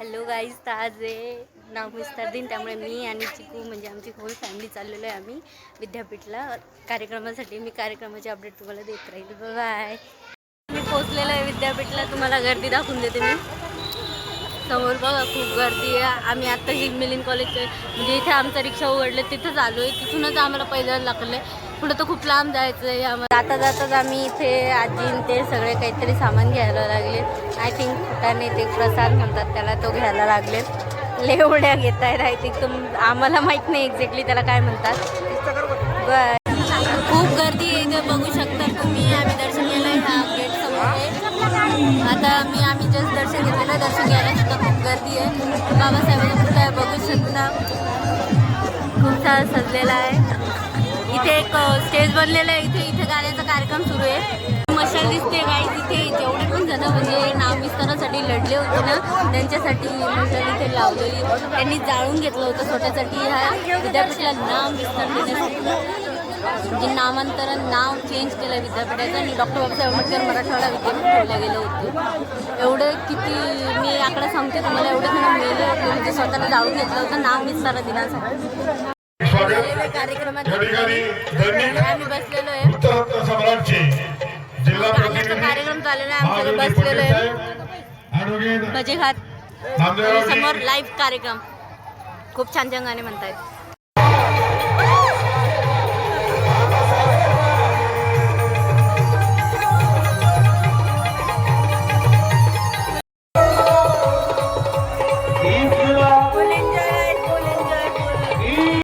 Hello guys, तर आज आहे नामविस्तार दिन, त्यामुळे मी आणि चिकू म्हणजे आमची होल फॅमिली चाललेलो आहे आम्ही विद्यापीठला कार्यक्रमासाठी. मी कार्यक्रमाचे अपडेट तुम्हाला देत राहील. बाय. मी पोचलेलो आहे विद्यापीठला, तुम्हाला गर्दी दाखवून देते. मी समोर बघा खूप गर्दी आहे. आम्ही आत्ता ही मिलिंद कॉलेज म्हणजे इथे आमचा रिक्षा उघडले तिथंच आलो आहे. तिथूनच आम्हाला पैदल लागलं आहे. पुढं तर खूप लांब जायचं आहे आम्हाला. जाताच आम्ही इथे आजीन ते सगळे काहीतरी सामान घ्यायला लागले. आय थिंक फुटाने ते प्रसाद म्हणतात त्याला, तो घ्यायला लागले. लेवड्या घेत आहेत आय थिंक. आम्हाला माहीत नाही एक्झॅक्टली त्याला काय म्हणतात. बस खूप गर्दी आहे इथे, बघू शकता तुम्ही. आम्ही दर्शन घ्यायला ह्या गेट समोर आहे. आता आम्ही जस्ट दर्शन घेतलेलं. दर्शन घ्यायला सुद्धा खूप गर्दी आहे. बाबासाहेबांचा पुतळा आहे, बघू शकता. खूप सारा सजलेला आहे. इथे एक स्टेज बनलेलं आहे. इथे गाण्याचा कार्यक्रम सुरू आहे. मशाल दिसते गाईज. इथे जेवढे पण जण म्हणजे नामविस्तारासाठी लढले होते ना, त्यांच्यासाठी मशाल इथे लावलेली. त्यांनी जाळून घेतलं होतं स्वतःसाठी ह्या विद्यापीठाला नाम विस्तार देण्यासाठी. म्हणजे नाव चेंज केलं विद्यापीठाचं आणि डॉक्टर बाबासाहेब आंबेडकर मराठवाडा विद्यापीठ ठेवलं गेलं होतं. एवढं किती मी आकडा सांगते तुम्हाला, एवढे जण मेले होते म्हणजे स्वतःला जाळून घेतलं होतं नाम विस्तार दिनासाठी. कार्यक्रमात आम्ही बसलेलो आहे. गाण्याचा कार्यक्रम चाललेला आहे. आमच्याकडे बसलेलो आहे भजे खात. समोर लाईव्ह कार्यक्रम. खूप छान छान गाणे म्हणतायत.